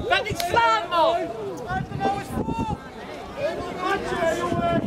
Kan niet slaan, man! Blijf er nou eens voor! Matje, jongen!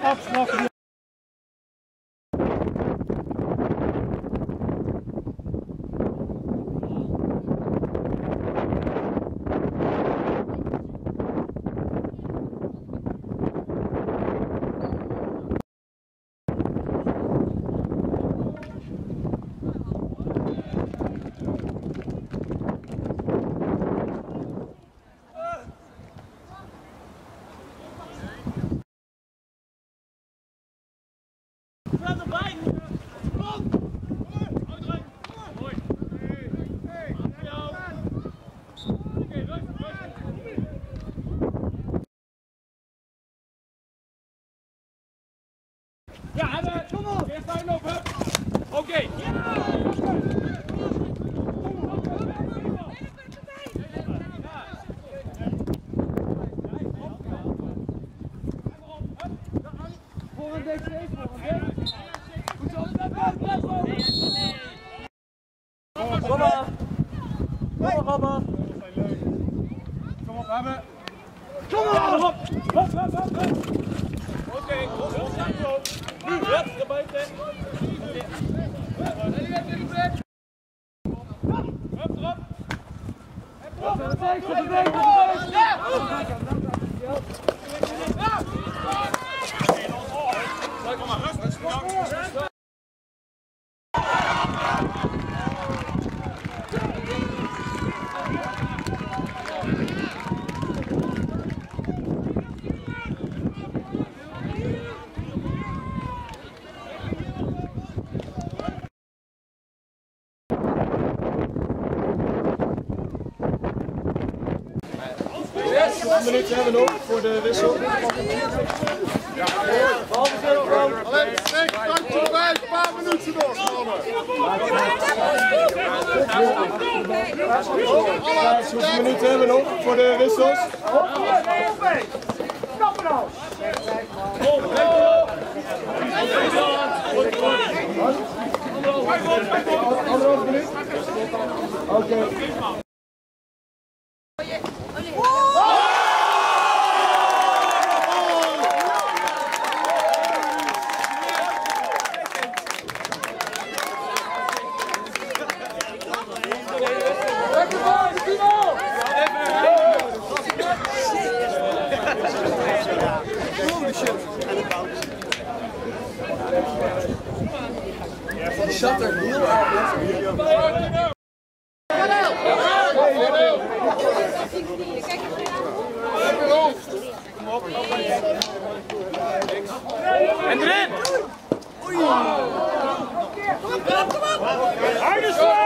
Afstraffen. Ja, kom op! Eerst uitlopen! Oké! Voor een DC, goed zo, kom maar! Kom op, Robben! Kom op, Robben! Kom op! Oké, heel snel zo! Nu, hup, erbij zijn! Hup, erop! Kom maar, rustig! Een minuutje hebben we nog voor de wissel. Alleen een kantje erbij, een paar minuten nog. 5 minuten hebben we nog voor de wissels. Kappen nou! Anderhalf minuut? Oké. Die zat er heel erg En erin! Oei! Kom op! Harde slag!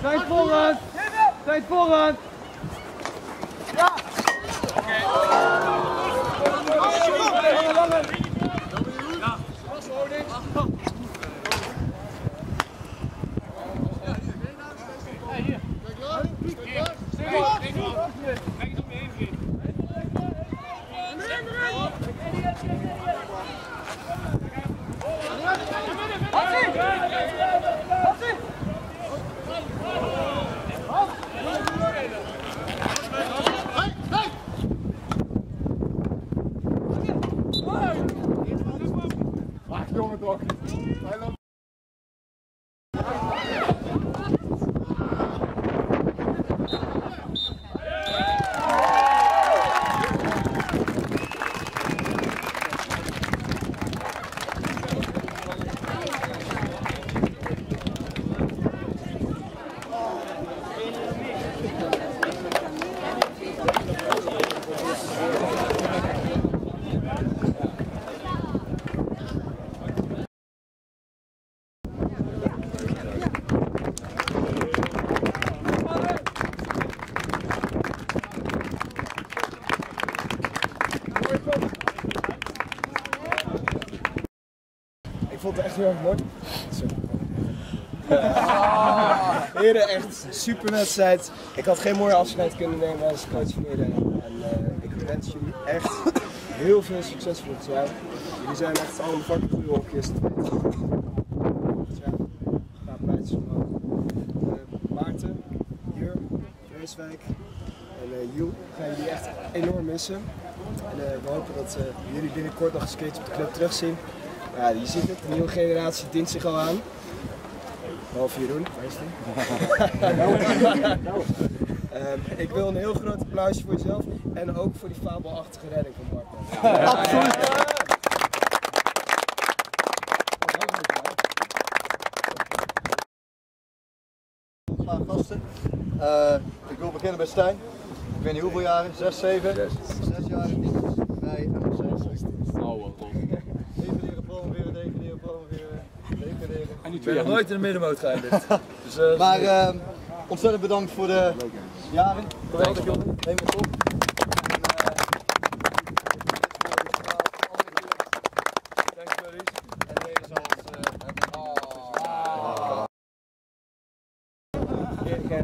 Tijd voorhand! Tijd voorhand! Ja! Jongen toch. Ik vond het echt heel erg mooi. Heren, echt super wedstrijd. Ik had geen mooie afscheid kunnen nemen als coach van iedereen. En ik wens jullie echt heel veel succes voor het jaar. Jullie zijn echt allemaal fucking goede hokjes. Maarten, Jur, Vreeswijk en Joel gaan jullie echt enorm missen. En we hopen dat jullie binnenkort nog eens een keertje op de club terugzien. Ja, je ziet het, de nieuwe generatie dient zich al aan. Behalve Jeroen, waar is die? Ik wil een heel groot applausje voor jezelf en ook voor die fabelachtige redding van Bart. Ja, absoluut! Een paar gasten. Ik wil beginnen bij Stijn. Ik weet niet hoeveel jaren, 6, 7? 6 jaar in dienst bij MSC. Defineren, promoveren, defineren, promoveren, defineren. En ik ben nog nooit in de middenmoot geëindigd. Dus, maar ontzettend bedankt voor de jaren. Geweldig jongen, neem het op.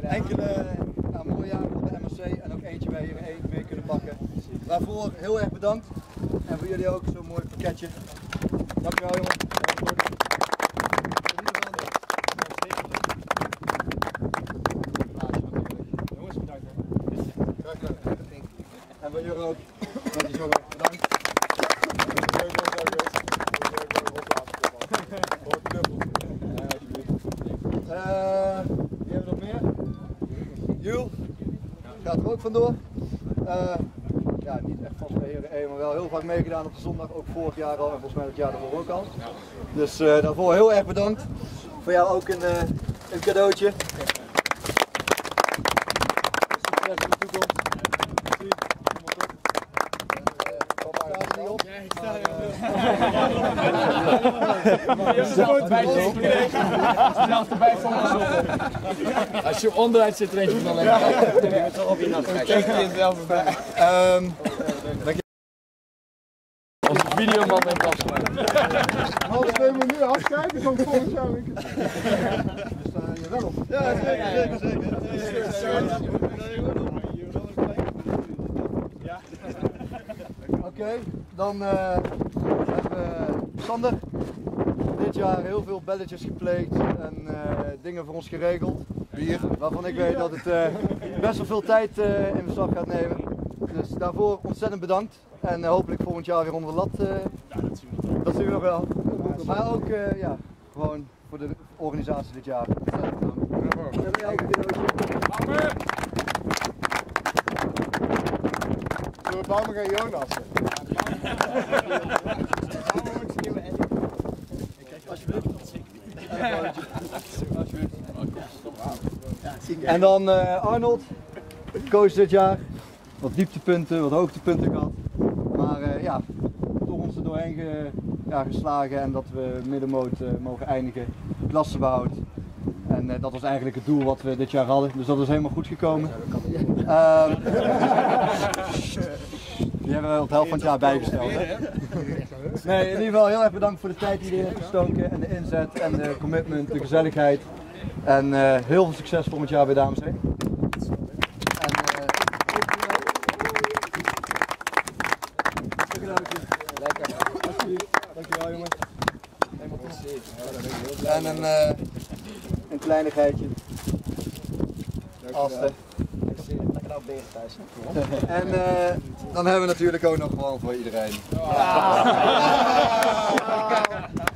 Enkele mooie jaren op de MSC en ook eentje waar hier één mee kunnen pakken. Waarvoor heel erg bedankt en voor jullie ook zo'n mooi pakketje. Dankjewel jongen. Jongens bedankt. En voor jullie ook. Bedankt. Wie hebben we nog meer? Jules gaat er ook vandoor. Ja, niet echt vast bij Heren 1, maar wel heel vaak meegedaan op de zondag, ook vorig jaar al en volgens mij het jaar daarvoor ook al. Dus daarvoor heel erg bedankt. Voor jou ook een cadeautje. Succes in de toekomst. Papa staat er niet op. Als je onderuit zit, weet je dan alleen. Onze videoman en pas. Als we hem nu afkijken, dan volgend jaar weer. Dus jawel. Ja, zeker. Oké, dan hebben we Sander. Dit jaar heel veel belletjes gepleegd en dingen voor ons geregeld. Bier. Waarvan ik weet dat het best wel veel tijd in beslag gaat nemen. Dus daarvoor ontzettend bedankt. En hopelijk volgend jaar weer onder de lat. Dat zien we nog wel. Maar ook ja, gewoon voor de organisatie dit jaar. Ontzettend bedankt. We hebben elke cadeautje. Zullen we Bouwman gaan Jonas? En dan Arnold, coach dit jaar. Wat dieptepunten, wat hoogtepunten gehad. Maar ja, toch ons er doorheen geslagen en dat we middenmoot mogen eindigen. Klassebehoud. En dat was eigenlijk het doel wat we dit jaar hadden. Dus dat is helemaal goed gekomen. Die hebben we op de helft van het jaar bijgesteld. Hè? Nee, in ieder geval heel erg bedankt voor de tijd die je hebt gestoken. En de inzet en de commitment, de gezelligheid. En heel veel succes volgend jaar bij dames. Hè? Dankjewel jongens. En een kleinigheidje. Asten. Lekker nou beer thuis. En dan hebben we natuurlijk ook nog gewoon voor iedereen.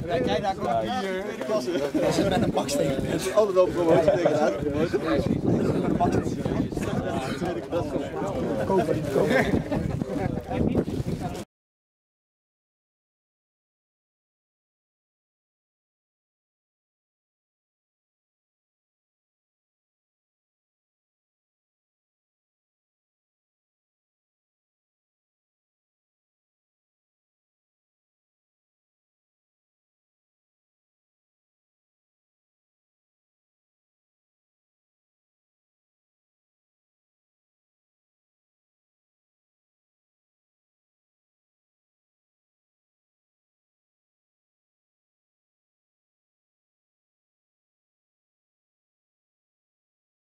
Kijk daar komt hier. Dat zit met een baksteen. Het is altijd op promotie tegenaan. Koop.